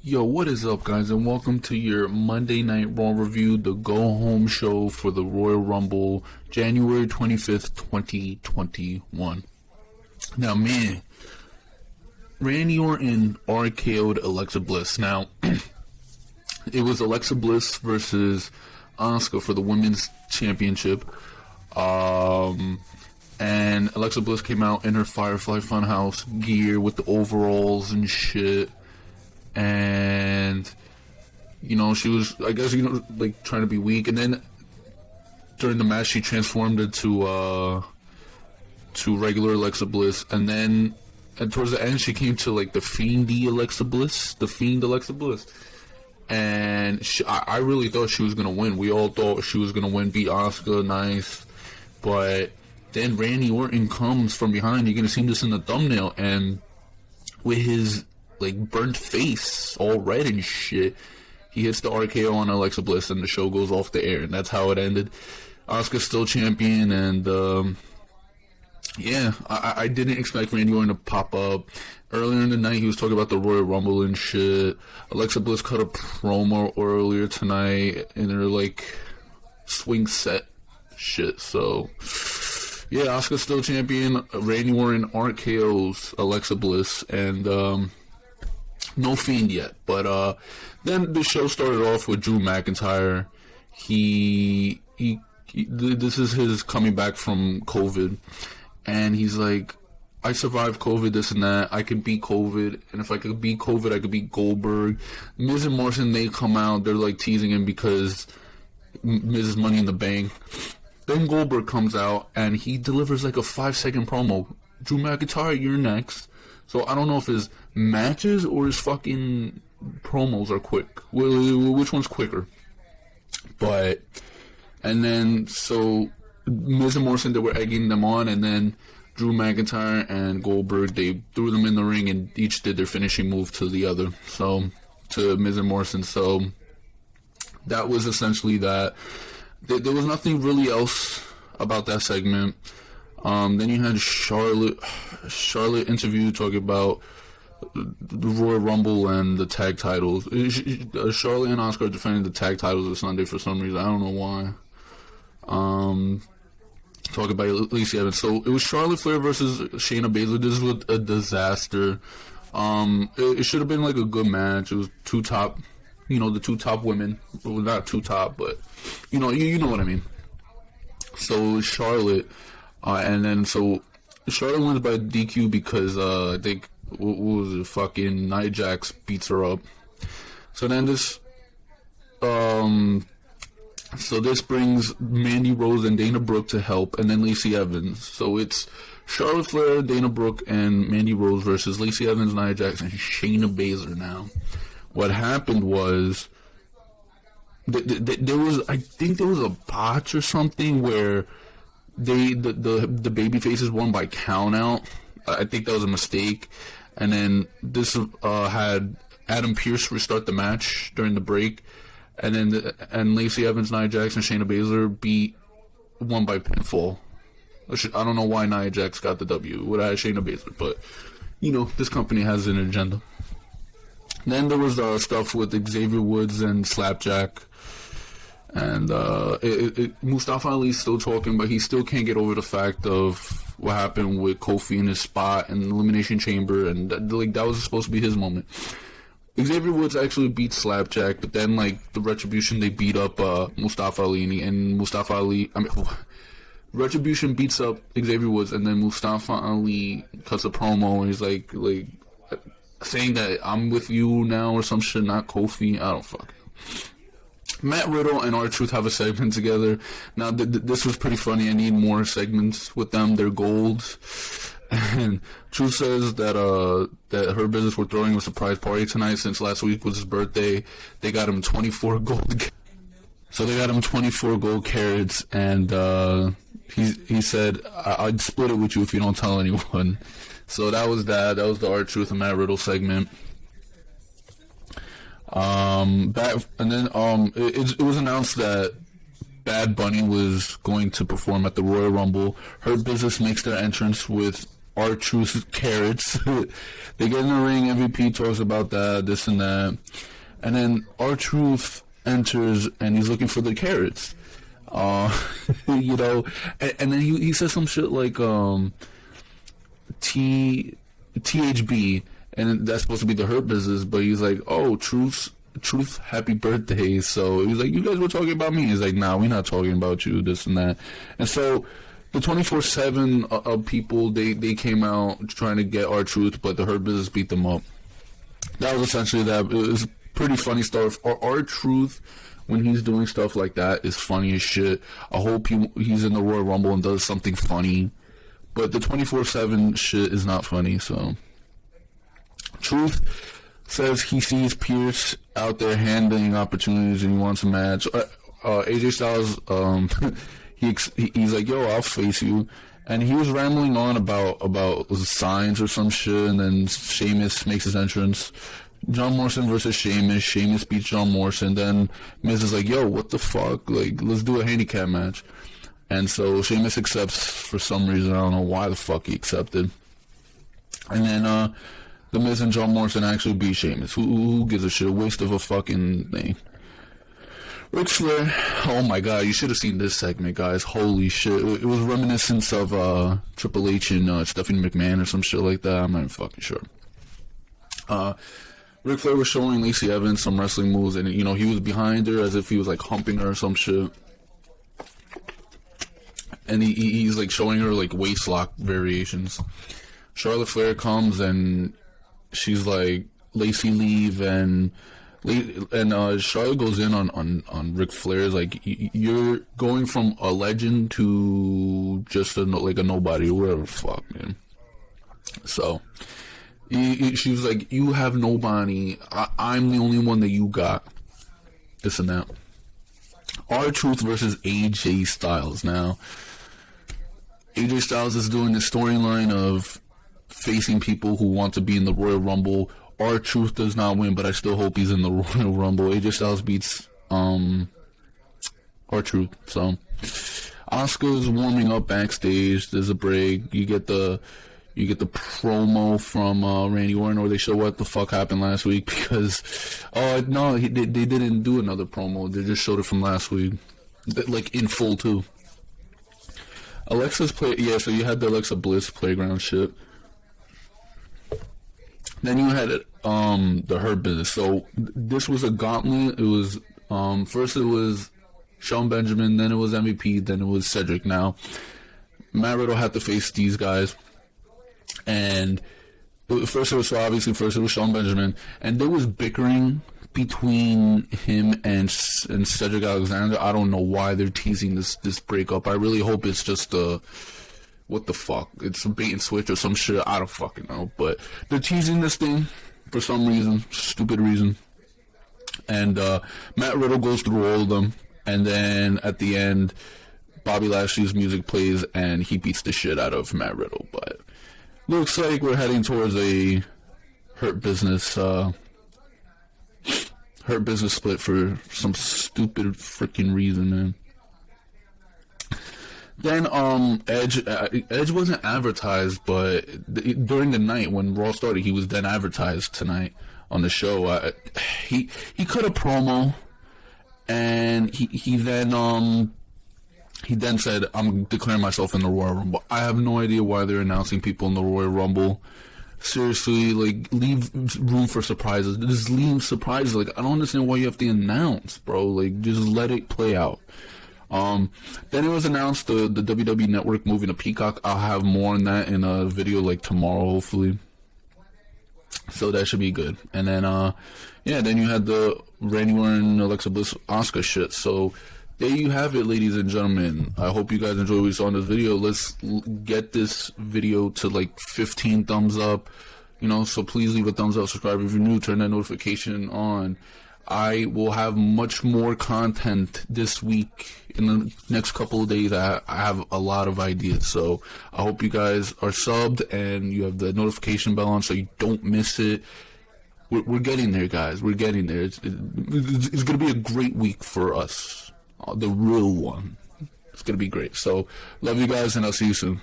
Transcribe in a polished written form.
Yo, what is up, guys, and welcome to your Monday Night Raw review, the go-home show for the Royal Rumble, January 25th, 2021. Now, man, Randy Orton RKO'd Alexa Bliss. Now, it was Alexa Bliss versus ASUKA for the Women's Championship, and Alexa Bliss came out in her Firefly Funhouse gear with the overalls and shit. And, you know, she was, I guess, you know, like, trying to be weak. And then, during the match, she transformed into, to regular Alexa Bliss. And then, towards the end, she came to, like, the Fiendy Alexa Bliss. The Fiend Alexa Bliss. And I really thought she was going to win. We all thought she was going to win, beat Asuka, nice. But then Randy Orton comes from behind. You're going to see this in the thumbnail. And with his, like, burnt face, all red and shit, he hits the RKO on Alexa Bliss, and the show goes off the air, and that's how it ended. Asuka's still champion, and yeah, I didn't expect Randy Orton to pop up. Earlier in the night, he was talking about the Royal Rumble and shit. Alexa Bliss cut a promo earlier tonight in her, like, swing set shit, so yeah, Asuka's still champion. Randy Orton RKO's Alexa Bliss, and no Fiend yet, but then the show started off with Drew McIntyre. He this is his coming back from COVID, and he's like, I survived COVID, this and that. I could beat COVID, and if I could beat COVID, I could beat Goldberg. Miz and Morrison, they come out, they're like teasing him because Miz is Money in the Bank. Then Goldberg comes out, and he delivers like a 5-second promo. Drew McIntyre, you're next. So I don't know if his matches or his fucking promos are quick. Which one's quicker? But, and then, so Miz and Morrison, they were egging them on, and then Drew McIntyre and Goldberg, they threw them in the ring and each did their finishing move to the other. So, to Miz and Morrison. So, that was essentially that. There was nothing really else about that segment. Then you had Charlotte interview talking about the Royal Rumble and the tag titles. Charlotte and Asuka are defending the tag titles this Sunday for some reason. I don't know why. Talk about Lacey Evans. So it was Charlotte Flair versus Shayna Baszler. This was a disaster. It should have been like a good match. It was two top, you know, the two top women. Well, not two top, but you know what I mean. So Charlotte. And then, so, Charlotte wins by DQ because, I think, what was it, fucking Nia Jax beats her up. So then this, so this brings Mandy Rose and Dana Brooke to help, and then Lacey Evans. So it's Charlotte Flair, Dana Brooke, and Mandy Rose versus Lacey Evans, Nia Jax, and Shayna Baszler now. What happened was, there was, I think there was a botch or something where the baby faces won by count out. I think that was a mistake. And then this had Adam Pearce restart the match during the break, and then and Lacey Evans, Nia Jax, and Shayna Baszler won by pinfall. I don't know why Nia Jax got the W. Would I have Shayna Baszler, but you know, this company has an agenda. Then there was stuff with Xavier Woods and Slapjack. And Mustafa Ali's still talking, but he still can't get over the fact of what happened with Kofi in his spot and the Elimination Chamber, and that was supposed to be his moment. Xavier Woods actually beat Slapjack, but then like the Retribution, they beat up Mustafa Ali, and Mustafa Ali, Retribution beats up Xavier Woods, and then Mustafa Ali cuts a promo, and he's like saying that I'm with you now or some shit, not Kofi. I don't fucking know. Matt Riddle and R-Truth have a segment together. Now, this was pretty funny. I need more segments with them. They're gold. And Truth says that her business were throwing a surprise party tonight since last week was his birthday. They got him 24 gold. So they got him 24 gold carats, and he said, I'd split it with you if you don't tell anyone. So that was that. That was the R-Truth and Matt Riddle segment. And then it was announced that Bad Bunny was going to perform at the Royal Rumble. Her Business makes their entrance with R-Truth carrots. They get in the ring, MVP talks about that, this and that. And then R-Truth enters and he's looking for the carrots. You know, and then he says some shit like THB, and that's supposed to be the Hurt Business, but he's like, oh, Truth, happy birthday. So he's like, you guys were talking about me. He's like, nah, we're not talking about you, this and that. And so the 24/7 people, they came out trying to get R-Truth, but the Hurt Business beat them up. That was essentially that. It was pretty funny stuff. R-Truth, when he's doing stuff like that, is funny as shit. I hope he's in the Royal Rumble and does something funny. But the 24/7 shit is not funny, so. Truth says he sees Pierce out there handling opportunities and he wants a match. AJ Styles, he's like, yo, I'll face you. And he was rambling on about signs or some shit, and then Sheamus makes his entrance. John Morrison versus Sheamus. Sheamus beats John Morrison. Then Miz is like, yo, what the fuck? Like, let's do a handicap match. And so Sheamus accepts for some reason. I don't know why the fuck he accepted. And then the Miz and John Morrison actually beat Sheamus. Who gives a shit? A waste of a fucking thing. Ric Flair, oh my god, you should have seen this segment, guys. Holy shit. It was reminiscent of Triple H and Stephanie McMahon or some shit like that. I'm not even fucking sure. Ric Flair was showing Lacey Evans some wrestling moves, and you know, he was behind her as if he was like humping her or some shit. And he's like showing her like waist lock variations. Charlotte Flair comes and she's like, Lacey, leave, and Charlotte goes in on Ric Flair's like, you're going from a legend to just a nobody or whatever the fuck, man. So she was like, you have nobody, I'm the only one that you got, this and that. R-Truth versus AJ Styles. Now AJ Styles is doing this storyline of facing people who want to be in the Royal Rumble. R-Truth does not win, but I still hope he's in the Royal Rumble. AJ Styles beats R-Truth. So Asuka's warming up backstage. There's a break. You get the promo from Randy Orton, or they show what the fuck happened last week, because no, they didn't do another promo. They just showed it from last week, like in full too. So you had the Alexa Bliss playground shit. Then you had the Hurt Business. So this was a gauntlet. It was first it was Shelton Benjamin, then it was MVP, then it was Cedric. Now Matt Riddle had to face these guys, and first it was Shelton Benjamin, and there was bickering between him and Cedric Alexander. I don't know why they're teasing this breakup. I really hope it's just what the fuck? It's a bait and switch or some shit. I don't fucking know. But they're teasing this thing for some reason, stupid reason. And Matt Riddle goes through all of them, and then at the end, Bobby Lashley's music plays and he beats the shit out of Matt Riddle. But looks like we're heading towards a Hurt Business split for some stupid freaking reason, man. Then Edge wasn't advertised, but during the night when Raw started, he was then advertised tonight on the show. He cut a promo, and he then said, I'm declaring myself in the Royal Rumble. I have no idea why they're announcing people in the Royal Rumble. Seriously, like, leave room for surprises. Just leave surprises. Like, I don't understand why you have to announce, bro. Like, just let it play out. Then it was announced the WWE Network moving to Peacock. I'll have more on that in a video like tomorrow, hopefully. So that should be good. And then, then you had the Randy Orton, Alexa Bliss, Asuka shit. So there you have it, ladies and gentlemen. I hope you guys enjoyed what you saw in this video. Let's get this video to like 15 thumbs up. You know, so please leave a thumbs up, subscribe if you're new, turn that notification on. I will have much more content this week. In the next couple of days, I have a lot of ideas. So I hope you guys are subbed and you have the notification bell on so you don't miss it. We're getting there, guys. We're getting there. It's going to be a great week for us. The real one. It's going to be great. So love you guys, and I'll see you soon.